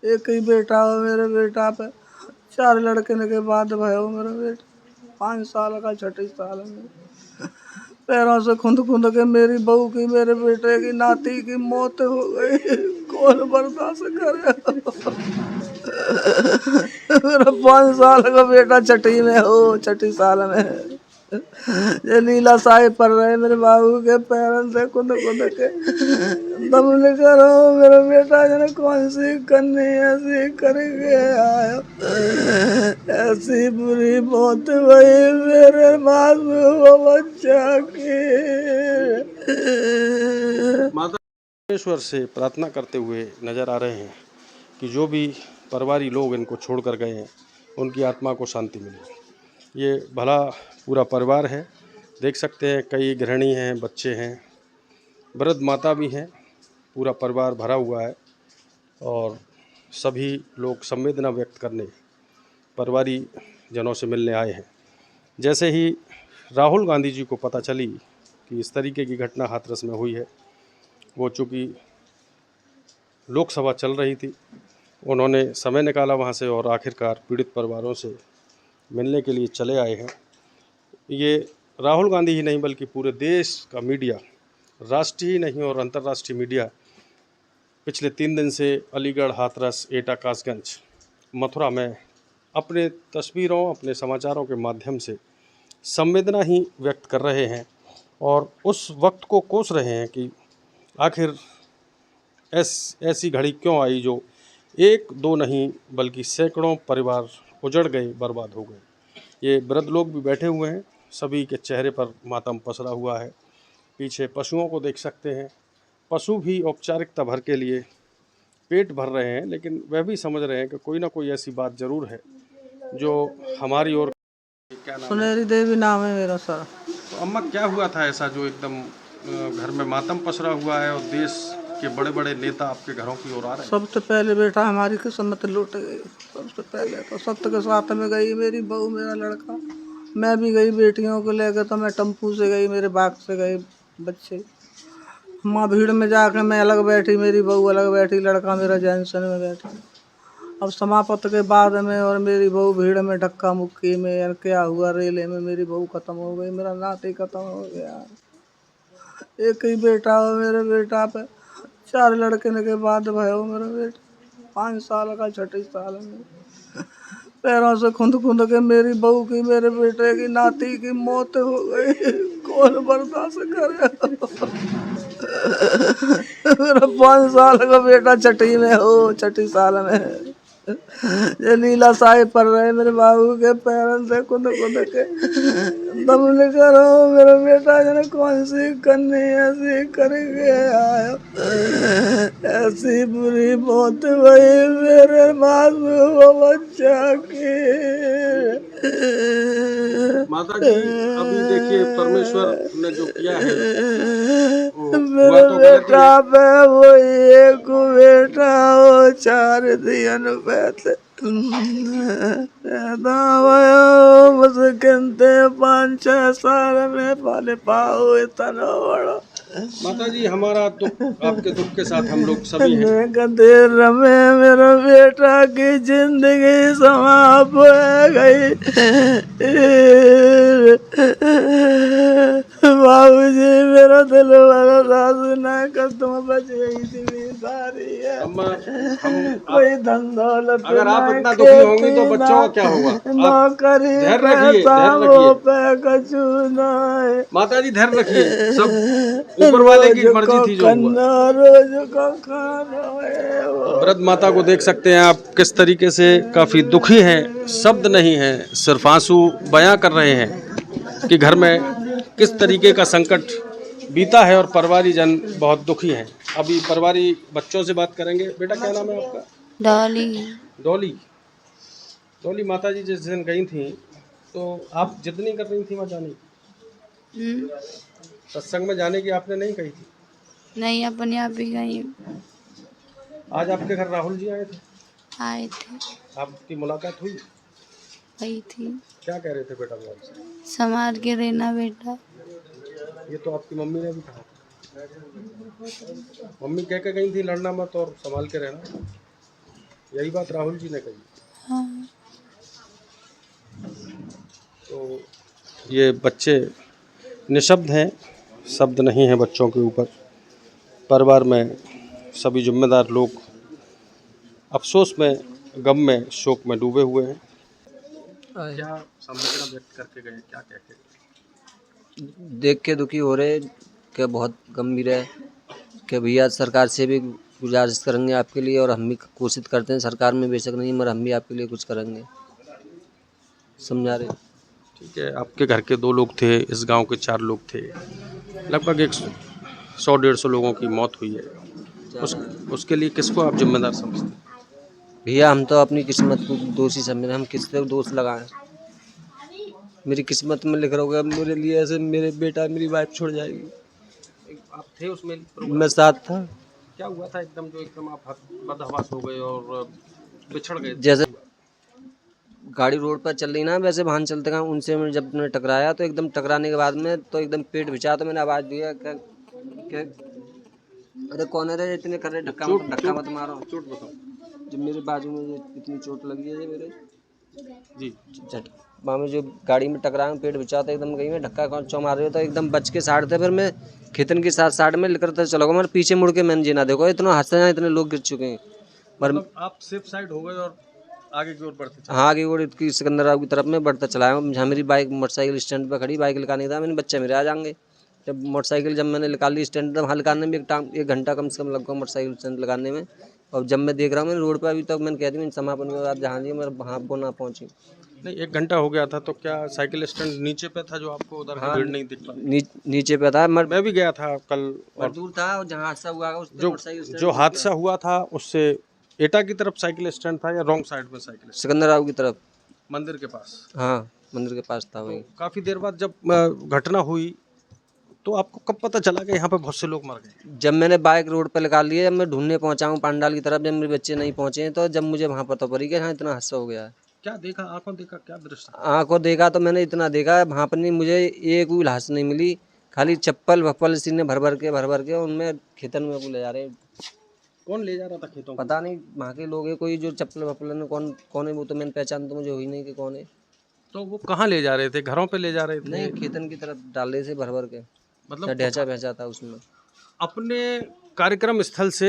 एक ही बेटा हो मेरे बेटा पे, 4 लड़के के बाद भयो मेरा बेटा 5 साल का 6 साल में पैरों से खुंद खुंद के मेरी बहू की मेरे बेटे की नाती की मौत हो गई। कौन बर्दाश्त करे। मेरा 5 साल का बेटा छठी में हो, छठी साल में ये नीला साहिब पड़ रहे मेरे बाबू के पैरों से खुद खुद के दम निकल रहा हूँ। मेरा बेटा जने कौन सी कन्नी ऐसी करके आया, ऐसी बुरी मौत वही मेरे मासूम बच्चा की। माता परमेश्वर से प्रार्थना करते हुए नजर आ रहे हैं कि जो भी परिवारी लोग इनको छोड़कर गए हैं उनकी आत्मा को शांति मिले। ये भला पूरा परिवार है, देख सकते हैं कई गृहिणी हैं, बच्चे हैं, वृद्ध माता भी हैं, पूरा परिवार भरा हुआ है और सभी लोग संवेदना व्यक्त करने परिवारी जनों से मिलने आए हैं। जैसे ही राहुल गांधी जी को पता चली कि इस तरीके की घटना हाथरस में हुई है, वो चूँकि लोकसभा चल रही थी, उन्होंने समय निकाला वहाँ से और आखिरकार पीड़ित परिवारों से मिलने के लिए चले आए हैं। ये राहुल गांधी ही नहीं बल्कि पूरे देश का मीडिया, राष्ट्रीय नहीं और अंतर्राष्ट्रीय मीडिया पिछले 3 दिन से अलीगढ़, हाथरस, एटा, कासगंज, मथुरा में अपने तस्वीरों, अपने समाचारों के माध्यम से संवेदना ही व्यक्त कर रहे हैं और उस वक्त को कोस रहे हैं कि आखिर ऐसी घड़ी क्यों आई जो 1-2 नहीं बल्कि सैकड़ों परिवार उजड़ गए, बर्बाद हो गए। ये वृद्ध लोग भी बैठे हुए हैं, सभी के चेहरे पर मातम पसरा हुआ है। पीछे पशुओं को देख सकते हैं, पशु भी औपचारिकता भर के लिए पेट भर रहे हैं, लेकिन वह भी समझ रहे हैं कि कोई ना कोई ऐसी बात ज़रूर है जो हमारी ओर। क्या नाम है? सुनहरी देवी नाम है मेरा सर। तो अम्मा क्या हुआ था ऐसा जो एकदम घर में मातम पसरा हुआ है और देश के बड़े बड़े नेता आपके घरों की ओर आ रहे हैं? सबसे पहले बेटा हमारी किस्मत लूट गई। सबसे पहले तो सत्य के साथ में गई मेरी बहू, मेरा लड़का। मैं भी गई बेटियों को लेकर, तो मैं टेम्पू से गई, मेरे बाग से गए बच्चे। माँ भीड़ में जाकर मैं अलग बैठी, मेरी बहू अलग बैठी, लड़का मेरा जैनसन में बैठी। अब समापत के बाद में और मेरी बहू भीड़ में धक्का मुक्की में यार क्या हुआ, रेले में मेरी बहू खत्म हो गई, मेरा नाती खत्म हो गया। एक ही बेटा हो मेरे बेटा पे, 4 लड़के के बाद भयो मेरा बेटा 5 साल का 6 साल में पैरों से खुंद खुंद के मेरी बहू की मेरे बेटे की नाती की मौत हो गई। कौन बर्दाश्त करे। मेरा 5 साल का बेटा छठी में हो, छठी साल में ये नीला साहिब पड़ रहे मेरे बाबू के पैरों से खुद खुद के दम निकल रहा हूँ। मेरा बेटा जने कौन सी कन्नी ऐसी करके आया, ऐसी बुरी मौत वही मेरे मासूम बच्चा की। माता जी अभी देखिए परमेश्वर ने जो किया है वो मेरे हुआ तो गलत ही बेटा है। पे वो एक बेटा हो 4 दिन पहले पैदा हुआ, बस कहते 5-6 साल में पाले पाओ इतना बड़ा। माता जी हमारा दुख आपके दुख के साथ हम लोग सभी हैं। देर में मेरा बेटा की जिंदगी समाप्त हो गई। बाबूजी मेरा दिल वाला सासू ना कर तुम बच गई थी सारी है। कोई धन दौलत अगर आप इतना दुखी होंगी तो बच्चों का क्या होगा? नौकरी धैर्य रखिए, धैर्य रखिए। कछु ना है। माता जी धैर्य रखिए, सब ऊपर वाले की मर्जी थी जो हुआ। रोज का खाना है वो। वृद्ध माता को देख सकते हैं आप किस तरीके से काफ़ी दुखी हैं, शब्द नहीं हैं, सिर्फ आंसू बयां कर रहे हैं कि घर में किस तरीके का संकट बीता है और परिवारी जन बहुत दुखी हैं। अभी परिवारी बच्चों से बात करेंगे। बेटा क्या नाम है आपका? डॉली। डॉली। डॉली माता जी जिस दिन गई थी तो आप जिद नहीं कर रही थी वहाँ जाने की? सत्संग में जाने की आपने नहीं कही थी? नहीं, अपने आप ही गई। आज आपके घर राहुल जी आए थे? आए थे। आपकी मुलाकात हुई? गई थी। क्या कह रहे थे बेटा वो आपसे? संभाल के रहना बेटा। ये तो आपकी मम्मी ने भी कहा। मम्मी कह के गई थी लड़ना मत और संभाल के रहना। यही बात राहुल जी ने कही। हाँ। तो ये बच्चे निशब्द हैं, शब्द नहीं हैं बच्चों के ऊपर। परिवार में सभी जिम्मेदार लोग अफसोस में, गम में, शोक में डूबे हुए हैं। क्या संवेदना व्यक्त करके गए, क्या कह के? देख के दुखी हो रहे कि बहुत गंभीर है कि भैया सरकार से भी गुजारिश करेंगे आपके लिए, और हम भी कोशिश करते हैं सरकार में बेशक नहीं मगर हम भी आपके लिए कुछ करेंगे, समझा रहे। ठीक है, आपके घर के 2 लोग थे, इस गांव के 4 लोग थे, लगभग 100-150 लोगों की मौत हुई है। उसके लिए किसको आप जिम्मेदार समझते हैं? भैया हम तो अपनी किस्मत को दोषी समझ रहे हैं, हम किससे दोष लगाएं। मेरी किस्मत में लिख रहा होगा मेरे लिए ऐसे मेरे बेटा मेरी वाइफ छोड़ जाएगी। आप थे उसमें? मैं साथ था। क्या हुआ था एकदम जो एकदम आप बदहवास हो गए और बिछड़ गए? जैसे गाड़ी रोड पर चल रही ना, वैसे वाहन चलते गए, उनसे मैं जब मैंने टकराया तो एकदम टकराने के बाद में तो एकदम पेट भिंचा, तो मैंने आवाज़ दिया कि अरे कौन है रे इतने कर रहे, धक्का मत मारो। चोट बताओ। जब मेरे बाजू में ये इतनी चोट लगी है ये मेरे जी। झट वहाँ में जो गाड़ी में टकराया पेट भिंचा, तो एकदम गई मैं धक्का चौ मार रही हो तो एकदम बच के साइड थे, फिर मैं खेतन के साथ साइड में लेकर चला गया। मैं पीछे मुड़ के मैंने जी ना देखो, इतना हादसा इतने लोग गिर चुके हैं। पर मतलब आप सेफ साइड हो गए और आगे की ओर बढ़ते चले। हाँ आगे वो की सिकंदराबाद की तरफ में बढ़ता चलाया हूँ। जहाँ मेरी बाइक मोटरसाइकिल स्टैंड पर खड़ी, बाइक निकालने था, मैंने बच्चे मेरे आ जाएंगे। जब मोटरसाइकिल जब मैंने निकाल ली स्टैंड पर, वहाँ निकालने में 1 घंटा कम से कम लग गया मोटरसाइकिल स्टैंड लगाने में। और जब मैं देख रहा हूँ मैंने रोड पर अभी तक मैंने कहती हूँ समापन के बाद जहाँ जी मैं वहाँ को ना पहुँची। नहीं, 1 घंटा हो गया था, तो क्या साइकिल स्टैंड नीचे पे था जो आपको उधर हाँ, भीड़ नहीं दिख पा? नीचे पे था। मैं भी गया था कल, और दूर था और जहाँ हादसा हुआ उस पे जो मोटरसाइकिल स्टैंड जो हादसा हुआ था उससे एटा की तरफ साइकिल स्टैंड था या रॉन्ग साइड में साइकिल स्टैंड? सिकंदराबाद की तरफ। मंदिर के पास। हाँ मंदिर के पास था वही। काफी देर बाद जब घटना हुई तो आपको कब पता चला कि यहाँ पे बहुत से लोग मर गए? जब मैंने बाइक रोड पर निकाल ली है, जब मैं ढूंढने पहुंचा हूँ पंडाल की तरफ, जब मेरे बच्चे नहीं पहुंचे हैं, तो जब मुझे वहाँ पता पड़ी कि हाँ इतना हादसा हो गया है। क्या देखा, आंखों देखा, क्या दृश्य? आँखों देखा तो मैंने इतना देखा, वहाँ पर नहीं मुझे एक भी लाश नहीं मिली, खाली चप्पल वप्पल इसी ने भर भर के उनमें खेतन में वो ले जा रहे। कौन ले जा रहा था खेतों में? पता नहीं वहाँ के लोग हैं कोई जो चप्पल वप्पल में कौन कौन है, वो तो मैंने पहचान तो मुझे हुई नहीं कि कौन है। तो वो कहाँ ले जा रहे थे, घरों पे ले जा रहे थे? नहीं खेतन की तरफ डाले से भर भर के, मतलब ढैचा भैंचा था उसमें। अपने कार्यक्रम स्थल से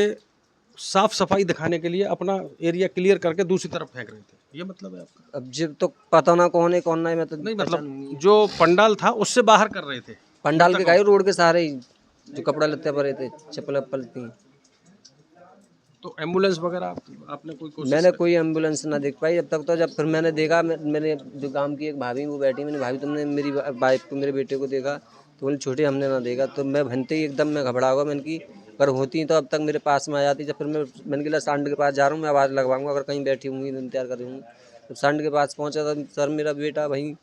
साफ सफाई दिखाने के लिए अपना एरिया क्लियर करके दूसरी तरफ फेंक रहे थे, ये मतलब है आपका? अब जब तो पता ना कौन है कौन नहीं, मैं तो नहीं, पहचान मतलब नहीं। जो पंडाल था उससे बाहर कर रहे थे? पंडाल के गाय रोड के सहारे ही जो कपड़ा लेते पड़े थे, चप्पल वप्पल थी। तो एम्बुलेंस वगैरह आपने कोई कोशिश मैंने करी? कोई एम्बुलेंस ना देख पाई अब तक। तो जब फिर मैंने देखा, मेरे जो गांव की एक भाभी वो बैठी, मैंने भाभी तुमने मेरी वाइफ को मेरे बेटे को देखा? तो बोले छोटे हमने ना देखा। तो मैं भनते ही एकदम मैं घबरा हुआ, मैंने की अगर होती तो अब तक मेरे पास में आ जाती। जब फिर मैंने कहा सांड के पास जा रहा हूँ, मैं आवाज़ लगवाऊंगा अगर कहीं बैठी होंगी तो इंतजार कर रही हूँ। जब सांड के पास पहुँचा तो सर मेरा बेटा वहीं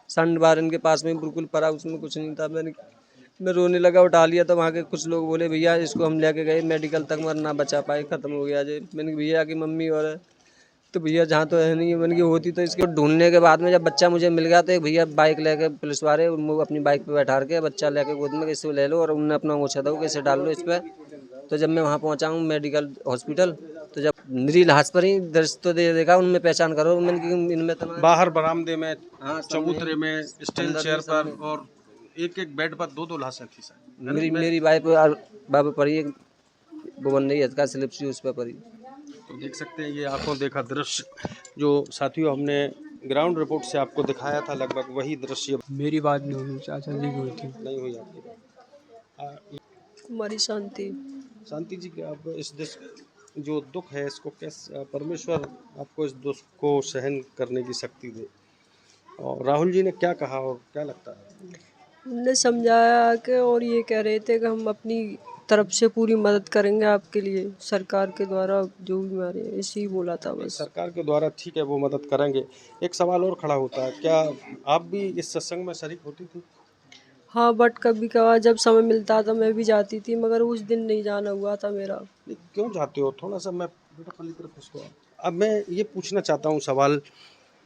सांड बार इनके पास में बिल्कुल पड़ा, उसमें कुछ नहीं था। मैं रोने लगा, उठा लिया। तो वहाँ के कुछ लोग बोले भैया इसको हम लेके गए मेडिकल तक मगर ना बचा पाए, ख़त्म हो गया जी। मैंने कहा भैया की मम्मी और है, तो भैया जहाँ तो है नहीं। मैंने की होती तो इसको ढूंढने के बाद में जब बच्चा मुझे मिल गया तो एक भैया बाइक लेके पुलिस वाले वो अपनी बाइक पे बैठा के बच्चा लेके गोद में इसको ले लो और उन्होंने अपना ओछा दो कैसे डाल लो इस पर। तो जब मैं वहाँ पहुँचा हूँ मेडिकल हॉस्पिटल, तो जब मेरी लाश पर ही दर्ज तो दे देखा उनमें पहचान करो। मैंने की इनमें तो बाहर बरामदे में, हाँ, चबूतरे में, स्टील चेयर पर, और एक एक बेड पर 2-2 लाशें थी सर। मेरी वाइफ बाबा पड़ी एक वो बन रही है का स्लिप सी उस पर पड़ी। तो देख सकते हैं ये आंखों देखा दृश्य जो साथियों हमने ग्राउंड रिपोर्ट से आपको दिखाया था, लगभग वही दृश्य। मेरी बात नहीं हुई, चाचा जी की हुई थी। नहीं हुई आपकी बात? कुमारी शांति। शांति जी, अब इस जो दुख है इसको कैसे परमेश्वर आपको इस दुख को सहन करने की शक्ति दे, और राहुल जी ने क्या कहा और क्या लगता है? उनने समझाया कि और ये कह रहे थे कि हम अपनी तरफ से पूरी मदद करेंगे आपके लिए, सरकार के द्वारा जो भी हमारे इसी बोला था बस। सरकार के द्वारा ठीक है वो मदद करेंगे। एक सवाल और खड़ा होता है, क्या आप भी इस सत्संग में शरीक होती थी? हाँ बट कभी कभार जब समय मिलता था मैं भी जाती थी, मगर उस दिन नहीं जाना हुआ था मेरा। नहीं, क्यों जाते हो? थोड़ा सा मैं बेटा पहली तरफ उसको। अब मैं ये पूछना चाहता हूँ सवाल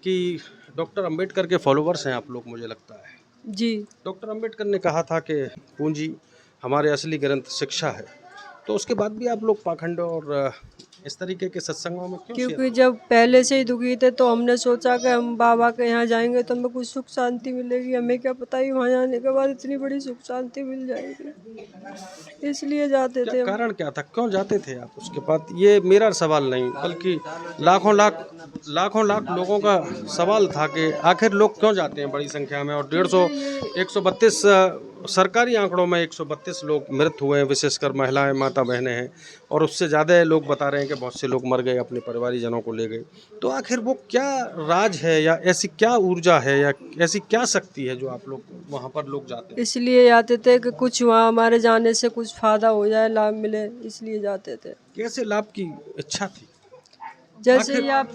कि डॉक्टर अंबेडकर के फॉलोवर्स हैं आप लोग, मुझे लगता है। जी। डॉक्टर अंबेडकर ने कहा था कि पूंजी हमारे असली ग्रंथ शिक्षा है, तो उसके बाद भी आप लोग पाखंड और इस तरीके के सत्संगों में क्यों क्योंकि जब पहले से ही दुखी थे तो हमने सोचा कि हम बाबा के यहाँ जाएंगे तो हमें कुछ सुख शांति मिलेगी। हमें क्या पता ही वहाँ जाने के बाद इतनी बड़ी सुख शांति मिल जाएगी, इसलिए जाते थे हम। कारण क्या था, क्यों जाते थे आप उसके बाद? ये मेरा सवाल नहीं बल्कि लाखों लाख लोगों का सवाल था कि आखिर लोग क्यों जाते हैं बड़ी संख्या में। और 132 सरकारी आंकड़ों में 132 लोग मृत हुए हैं, विशेषकर महिलाएं, माता बहनें हैं, और उससे ज़्यादा लोग बता रहे हैं कि बहुत से लोग मर गए, अपने परिवारीजनों को ले गए। तो आखिर वो क्या राज है, या ऐसी क्या ऊर्जा है, या ऐसी क्या शक्ति है जो आप लोग वहाँ पर लोग जाते हैं? इसलिए जाते थे कि कुछ वहाँ हमारे जाने से कुछ फायदा हो जाए, लाभ मिले, इसलिए जाते थे। कैसे लाभ की इच्छा थी? जैसे ही आप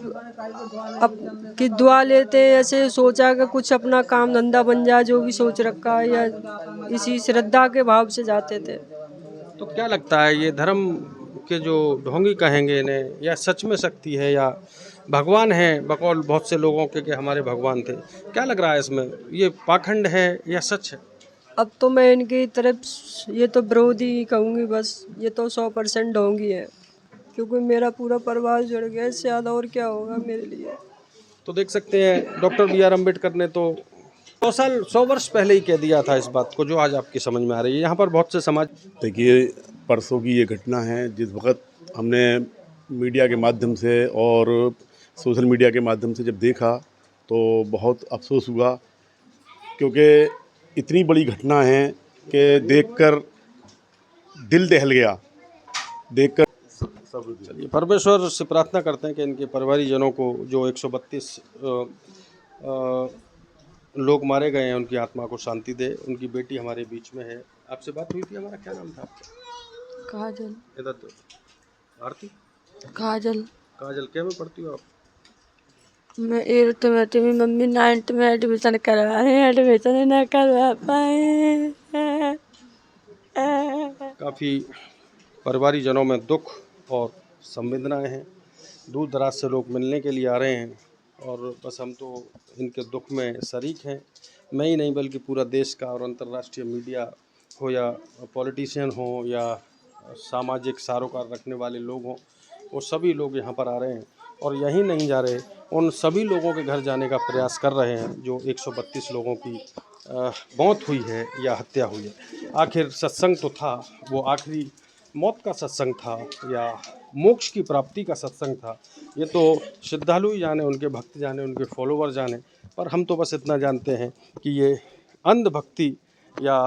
की दुआ लेते हैं, ऐसे सोचा कि कुछ अपना काम धंधा बन जाए, जो भी सोच रखा है, या इसी श्रद्धा के भाव से जाते थे। तो क्या लगता है, ये धर्म के जो ढोंगी कहेंगे इन्हें, या सच में शक्ति है, या भगवान है बकौल बहुत से लोगों के कि हमारे भगवान थे? क्या लग रहा है इसमें, ये पाखंड है या सच है? अब तो मैं इनकी तरफ ये तो विरोधी ही कहूँगी, बस ये तो 100% ढोंगी है, क्योंकि मेरा पूरा परिवार जुड़ गया, इससे ज़्यादा और क्या होगा मेरे लिए। तो देख सकते हैं डॉक्टर B.R. अम्बेडकर ने तो 100 वर्ष पहले ही कह दिया था इस बात को, जो आज आपकी समझ में आ रही है। यहाँ पर बहुत से समाज, देखिए, परसों की ये घटना है। जिस वक्त हमने मीडिया के माध्यम से और सोशल मीडिया के माध्यम से जब देखा तो बहुत अफसोस हुआ, क्योंकि इतनी बड़ी घटना है कि देखकर दिल दहल गया, देखकर। चलिए परमेश्वर से प्रार्थना करते हैं कि इनके परिवारीजनों को, जो 132 लोग मारे गए हैं, उनकी आत्मा को शांति दे। उनकी बेटी हमारे बीच में है, आपसे बात हुई थी। हमारा क्या नाम था आपका? काजल। इधर तो आरती। काजल। काजल, क्या में पढ़ती हो आप? मैं 8th में थी, मेरी मम्मी 9th में एडमिशन करवा रही है, एडमिशन ना करवा पाए। काफ़ी परिवारीजनों में दुख और संवेदनाएं हैं। दूर दराज से लोग मिलने के लिए आ रहे हैं, और बस हम तो इनके दुख में शरीक हैं। मैं ही नहीं बल्कि पूरा देश का और अंतर्राष्ट्रीय मीडिया हो, या पॉलिटिशियन हो, या सामाजिक सरोकार रखने वाले लोग हों, वो सभी लोग यहाँ पर आ रहे हैं, और यहीं नहीं जा रहे, उन सभी लोगों के घर जाने का प्रयास कर रहे हैं जो 132 लोगों की मौत हुई है या हत्या हुई है। आखिर सत्संग तो था, वो आखिरी मौत का सत्संग था या मोक्ष की प्राप्ति का सत्संग था, ये तो श्रद्धालु ही जाने, उनके भक्त जाने, उनके फॉलोवर जाने। पर हम तो बस इतना जानते हैं कि ये अंधभक्ति या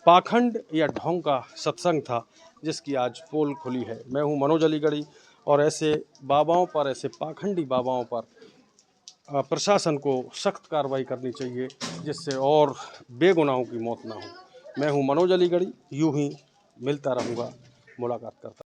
पाखंड या ढोंग का सत्संग था, जिसकी आज पोल खुली है। मैं हूं मनोज अलीगढ़ी, और ऐसे बाबाओं पर, ऐसे पाखंडी बाबाओं पर प्रशासन को सख्त कार्रवाई करनी चाहिए, जिससे और बेगुनाहों की मौत ना हो। मैं हूं मनोज अलीगढ़ी, यूं ही मिलता रहूँगा, मुलाकात करता।